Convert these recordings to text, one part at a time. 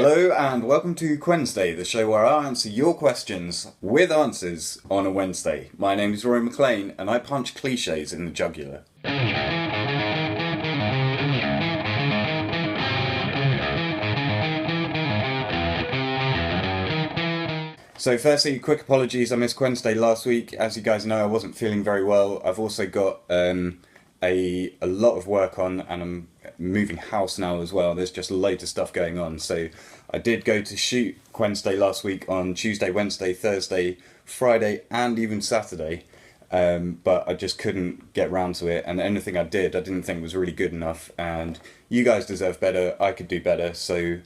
Hello and welcome to Qwednesday, the show where I answer your questions with answers on a Wednesday. My name is Rory McLean and I punch cliches in the jugular. So firstly, quick apologies, I missed Qwednesday last week. As you guys know, I wasn't feeling very well. I've also got a lot of work on, and I'm moving house now as well. There's just loads of stuff going on. So I did go to shoot Qwednesday last week on Tuesday, Wednesday, Thursday, Friday and even Saturday. But I just couldn't get round to it, and anything I did I didn't think was really good enough, and you guys deserve better, I could do better, so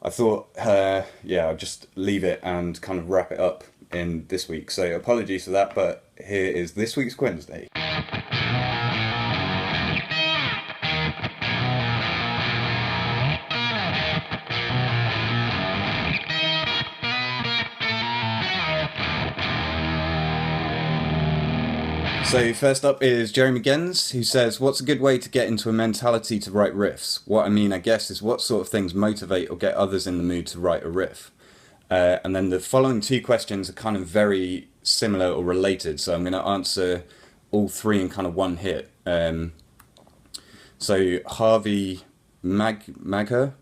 I thought I'll just leave it and kind of wrap it up in this week. So apologies for that, but here is this week's Qwednesday. So first up is Jeremy Gens, who says, what's a good way to get into a mentality to write riffs? What I mean, I guess, is what sort of things motivate or get others in the mood to write a riff? And then the following two questions are kind of very similar or related, so I'm going to answer all three in kind of one hit. So Harvey Maghir,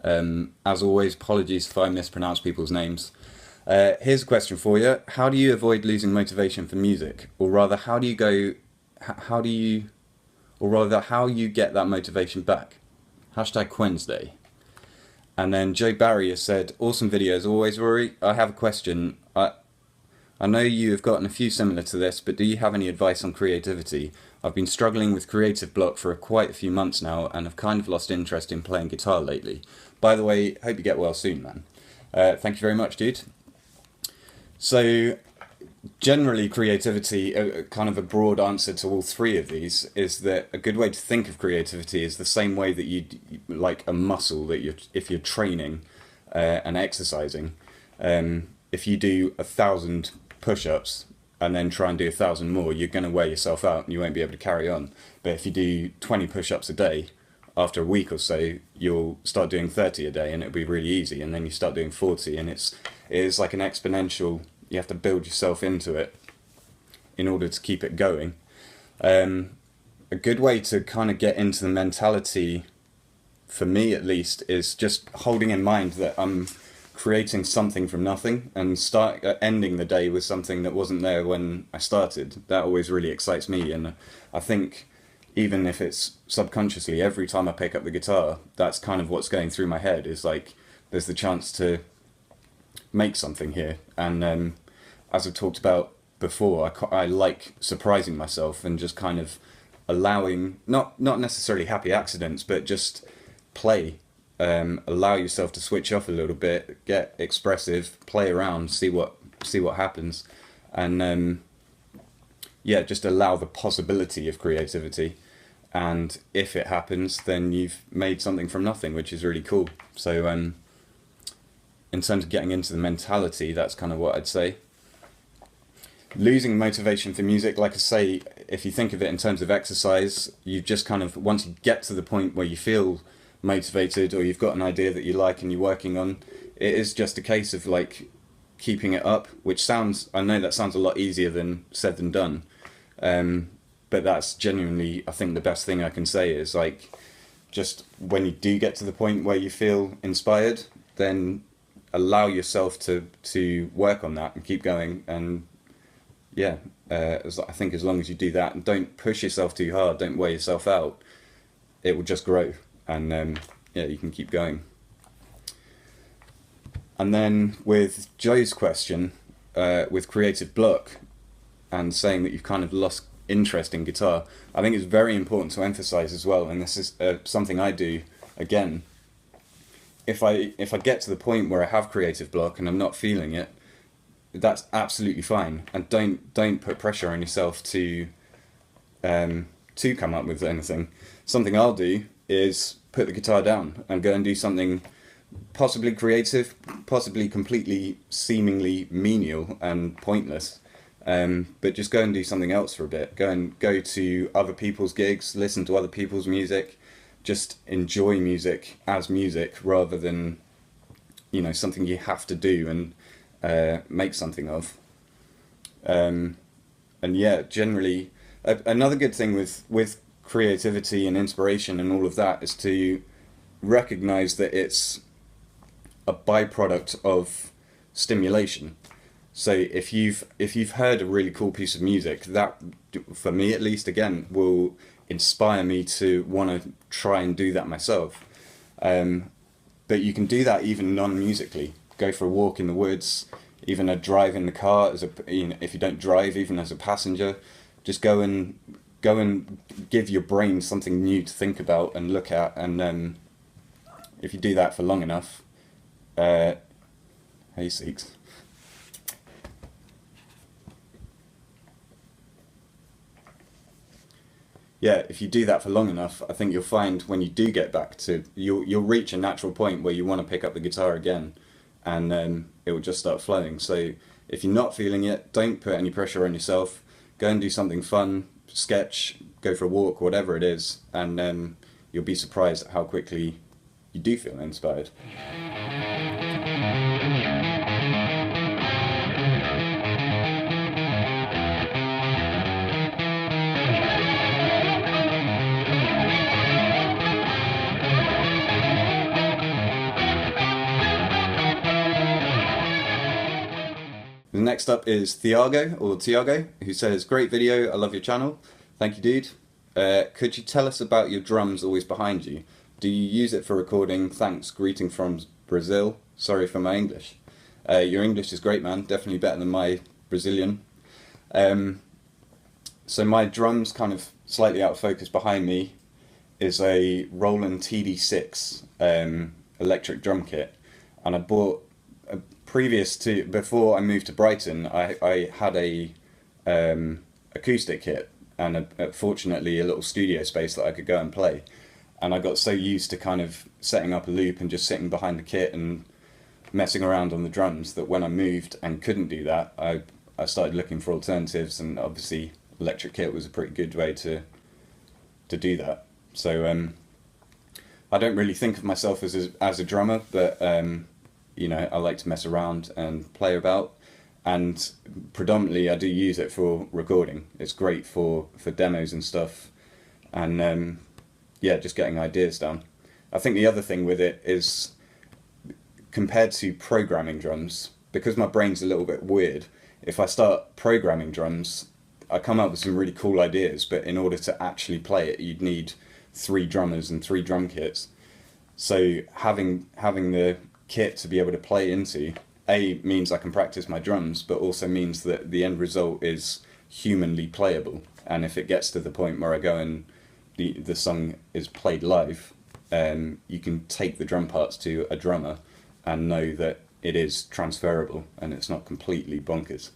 as always, apologies if I mispronounce people's names. Here's a question for you. How do you avoid losing motivation for music? Or rather, how you get that motivation back? Hashtag Qwednesday. And then Joe Barry has said, awesome video as always, Rory. I have a question. I know you have gotten a few similar to this, but do you have any advice on creativity? I've been struggling with creative block for quite a few months now and have kind of lost interest in playing guitar lately. By the way, hope you get well soon, man. Thank you very much, dude. So generally creativity, kind of a broad answer to all three of these, is that a good way to think of creativity is the same way that you like a muscle that if you're training and exercising. If you do 1,000 push-ups and then try and do 1,000 more, you're going to wear yourself out and you won't be able to carry on. But if you do 20 push-ups a day, after a week or so, you'll start doing 30 a day and it'll be really easy, and then you start doing 40, and it is like an exponential. You have to build yourself into it in order to keep it going. A good way to kind of get into the mentality, for me at least, is just holding in mind that I'm creating something from nothing and ending the day with something that wasn't there when I started. That always really excites me, and I think even if it's subconsciously, every time I pick up the guitar, that's kind of what's going through my head, is like, there's the chance to make something here. And as I've talked about before, I like surprising myself and just kind of allowing, not necessarily happy accidents, but just play. Allow yourself to switch off a little bit, get expressive, play around, see what happens, and just allow the possibility of creativity. And if it happens, then you've made something from nothing, which is really cool. So in terms of getting into the mentality, that's kind of what I'd say. Losing motivation for music, like I say, if you think of it in terms of exercise, you just kind of, once you get to the point where you feel motivated or you've got an idea that you like and you're working on, it is just a case of like keeping it up, which sounds, I know that sounds a lot easier than said than done. But that's genuinely, I think, the best thing I can say is like, just when you do get to the point where you feel inspired, then allow yourself to work on that and keep going. And I think as long as you do that and don't push yourself too hard, don't wear yourself out, it will just grow, and you can keep going. And then with Joe's question, with creative block and saying that you've kind of lost interest in guitar, I think it's very important to emphasize as well, and this is something I do again. If I get to the point where I have creative block and I'm not feeling it, that's absolutely fine, and don't put pressure on yourself to come up with anything. Something I'll do is put the guitar down and go and do something possibly creative, possibly completely seemingly menial and pointless, but just go and do something else for a bit. Go to other people's gigs, listen to other people's music, just enjoy music as music rather than, you know, something you have to do and make something of. And yeah, generally, another good thing with creativity and inspiration and all of that is to recognize that it's a byproduct of stimulation. So if you've heard a really cool piece of music, that, for me at least, again, will inspire me to want to try and do that myself. But you can do that even non-musically. Go for a walk in the woods, even a drive in the car. As a, you know, if you don't drive, even as a passenger, just go and give your brain something new to think about and look at. And if you do that for long enough, hey Seeks. Yeah, if you do that for long enough, I think you'll find when you do get back to, you'll reach a natural point where you want to pick up the guitar again, and it will just start flowing. So if you're not feeling it, don't put any pressure on yourself. Go and do something fun, sketch, go for a walk, whatever it is, and you'll be surprised at how quickly you do feel inspired. Next up is Tiago, who says, great video, I love your channel. Thank you, dude. Could you tell us about your drums always behind you? Do you use it for recording? Thanks, greeting from Brazil. Sorry for my English. Your English is great, man. Definitely better than my Brazilian. So my drums, kind of slightly out of focus behind me, is a Roland TD6 electric drum kit. And I bought, before I moved to Brighton, I had a acoustic kit and fortunately a little studio space that I could go and play. And I got so used to kind of setting up a loop and just sitting behind the kit and messing around on the drums that when I moved and couldn't do that, I started looking for alternatives, and obviously electric kit was a pretty good way to do that. So I don't really think of myself as a drummer, but you know, I like to mess around and play about, and predominantly I do use it for recording. It's great for demos and stuff, and yeah, just getting ideas down. I think the other thing with it is, compared to programming drums, because my brain's a little bit weird, if I start programming drums, I come up with some really cool ideas, but in order to actually play it, you'd need 3 drummers and 3 drum kits. So having the kit to be able to play into, means I can practice my drums, but also means that the end result is humanly playable. And if it gets to the point where I go and the song is played live, you can take the drum parts to a drummer and know that it is transferable and it's not completely bonkers.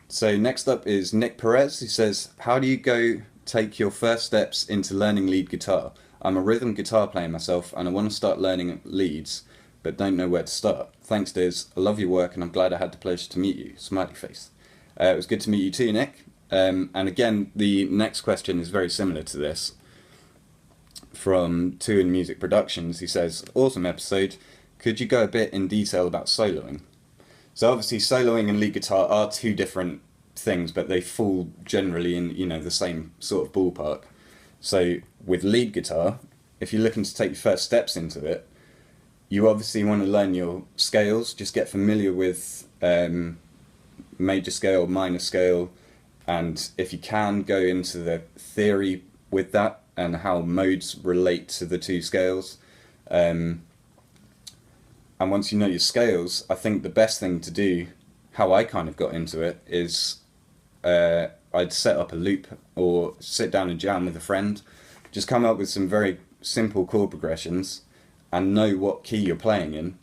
So next up is Nick Perez, who says, how do you take your first steps into learning lead guitar? I'm a rhythm guitar player myself and I want to start learning leads, but don't know where to start. Thanks, Diz. I love your work and I'm glad I had the pleasure to meet you. Smiley face. It was good to meet you too, Nick. And again, the next question is very similar to this. From Two in Music Productions, he says, awesome episode. Could you go a bit in detail about soloing? So obviously soloing and lead guitar are 2 different things, but they fall generally in, you know, the same sort of ballpark. So with lead guitar, if you're looking to take your first steps into it, you obviously want to learn your scales, just get familiar with major scale, minor scale, and if you can, go into the theory with that and how modes relate to the 2 scales. And once you know your scales, I think the best thing to do, how I kind of got into it, is I'd set up a loop or sit down and jam with a friend, just come up with some very simple chord progressions and know what key you're playing in,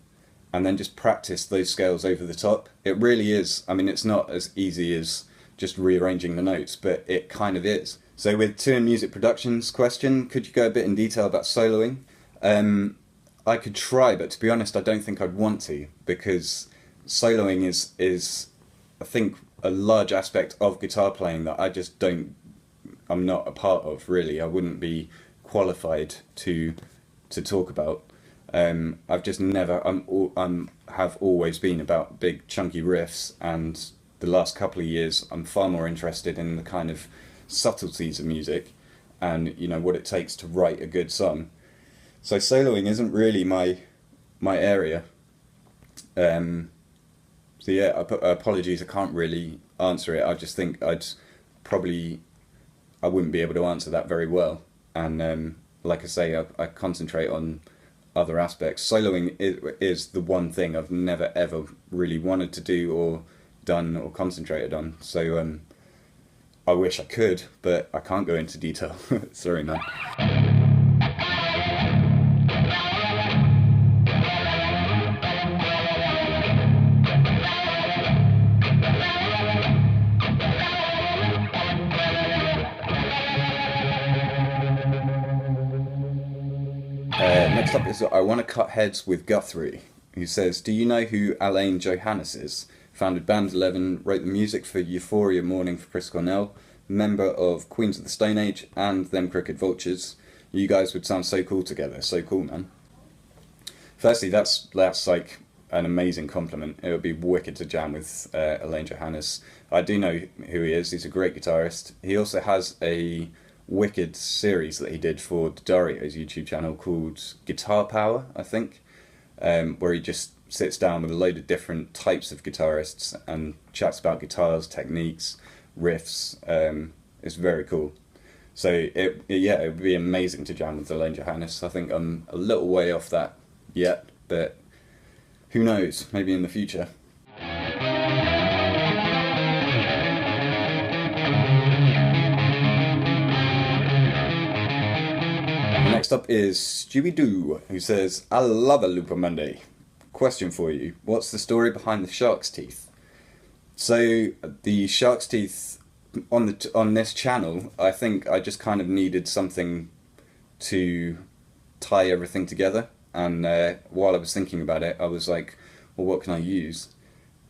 and then just practice those scales over the top. It really is. I mean, it's not as easy as just rearranging the notes, but it kind of is. So with Two Music Productions question, could you go a bit in detail about soloing? I could try, but to be honest, I don't think I'd want to, because soloing is I think a large aspect of guitar playing that I just don't, I'm not a part of really. I wouldn't be qualified to talk about. I've just never, have always been about big chunky riffs, and the last couple of years I'm far more interested in the kind of subtleties of music and, you know, what it takes to write a good song. So soloing isn't really my area. So yeah, apologies, I can't really answer it. I just think I wouldn't be able to answer that very well. And like I say, I concentrate on other aspects. Soloing is the one thing I've never ever really wanted to do or done or concentrated on. So I wish I could, but I can't go into detail. Sorry, man. Next up is I Want to Cut Heads with Guthrie, who says, do you know who Alain Johannes is? Founded Band 11, wrote the music for Euphoria Morning for Chris Cornell, member of Queens of the Stone Age and Them Crooked Vultures. You guys would sound so cool together. So cool, man. Firstly, that's like an amazing compliment. It would be wicked to jam with Alain Johannes. I do know who he is. He's a great guitarist. He also has a wicked series that he did for Dario's YouTube channel called Guitar Power, I think, where he just sits down with a load of different types of guitarists and chats about guitars, techniques, riffs. It's very cool. So it would be amazing to jam with Alain Johannes. I think I'm a little way off that yet, but who knows, maybe in the future. Next up is Stewie Doo, who says, I love a Looper Monday. Question for you, what's the story behind the shark's teeth? So the shark's teeth on this channel, I think I just kind of needed something to tie everything together, and while I was thinking about it, I was like, well, what can I use?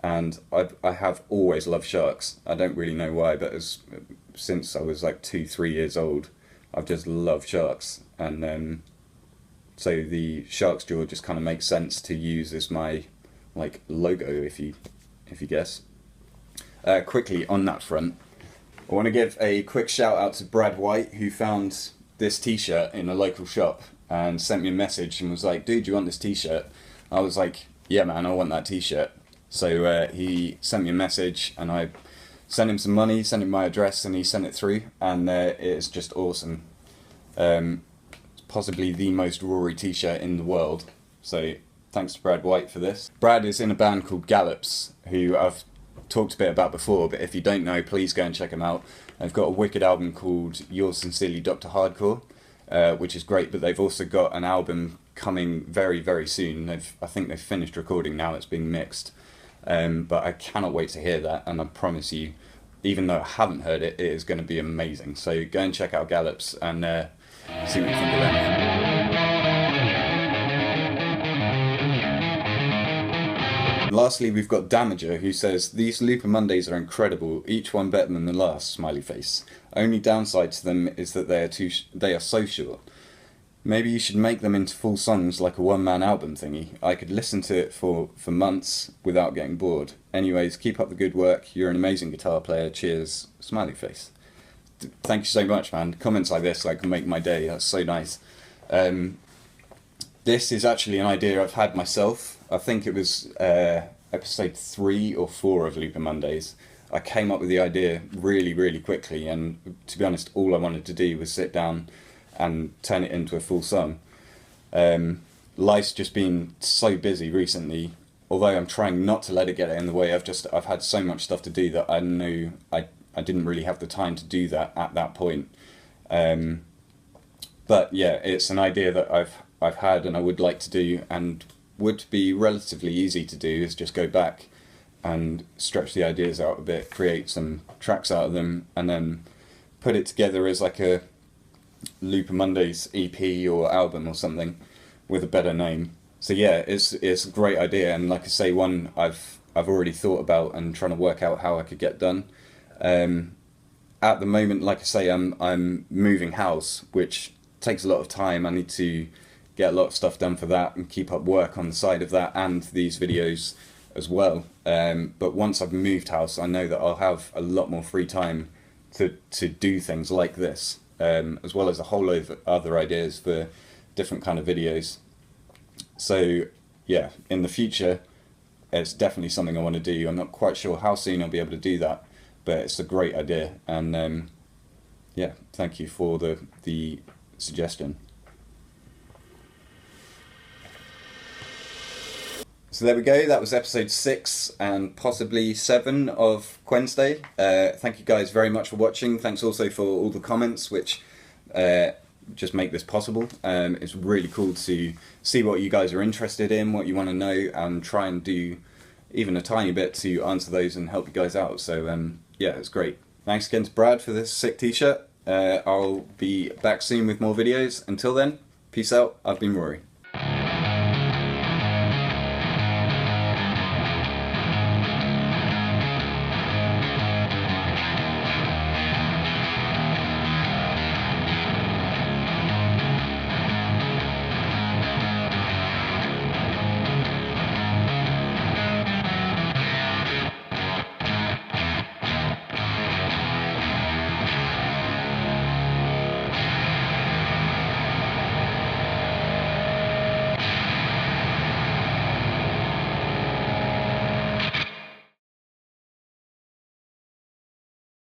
And I have always loved sharks. I don't really know why, but since I was like 2-3 years old, I've just loved sharks, and so the shark's jaw just kind of makes sense to use as my like logo, if you guess. Quickly on that front, I want to give a quick shout out to Brad White, who found this t-shirt in a local shop and sent me a message and was like, dude, do you want this t-shirt? I was like, yeah man, I want that t-shirt. So he sent me a message and I sent him some money, sent him my address, and he sent it through, and it is just awesome. It's possibly the most Rory t-shirt in the world, so thanks to Brad White for this. Brad is in a band called Gallops, who I've talked a bit about before, but if you don't know, please go and check them out. They've got a wicked album called Yours Sincerely Dr. Hardcore, which is great, but they've also got an album coming very, very soon. I think they've finished recording now, it's being mixed. But I cannot wait to hear that, and I promise you, even though I haven't heard it, it is going to be amazing. So go and check out Gallops and see what you think of them. Lastly, we've got Damager, who says, these Looper Mondays are incredible, each one better than the last, smiley face. Only downside to them is that they are so short. Maybe you should make them into full songs like a one-man album thingy. I could listen to it for months without getting bored. Anyways, keep up the good work. You're an amazing guitar player. Cheers. Smiley face. Thank you so much, man. Comments like this like make my day. That's so nice. This is actually an idea I've had myself. I think it was episode 3 or 4 of Looper Mondays. I came up with the idea really, really quickly, and to be honest, all I wanted to do was sit down and turn it into a full song. Life's just been so busy recently, although I'm trying not to let it get in the way. I've had so much stuff to do that I knew I didn't really have the time to do that at that point. But yeah, it's an idea that I've had and I would like to do, and would be relatively easy to do is just go back and stretch the ideas out a bit, create some tracks out of them, and then put it together as like a Looper Mondays EP or album or something with a better name. So yeah, it's a great idea, and like I say, one I've already thought about and trying to work out how I could get done. At the moment, like I say, I'm moving house, which takes a lot of time. I need to get a lot of stuff done for that and keep up work on the side of that and these videos as well. But once I've moved house, I know that I'll have a lot more free time to do things like this, as well as a whole load of other ideas for different kind of videos. So yeah, in the future, it's definitely something I want to do. I'm not quite sure how soon I'll be able to do that, but it's a great idea, and yeah, thank you for the suggestion. So there we go, that was episode 6 and possibly 7 of Qwednesday. Thank you guys very much for watching. Thanks also for all the comments, which just make this possible. It's really cool to see what you guys are interested in, what you want to know, and try and do even a tiny bit to answer those and help you guys out. So yeah, it's great. Thanks again to Brad for this sick t-shirt. I'll be back soon with more videos. Until then, peace out. I've been Rory.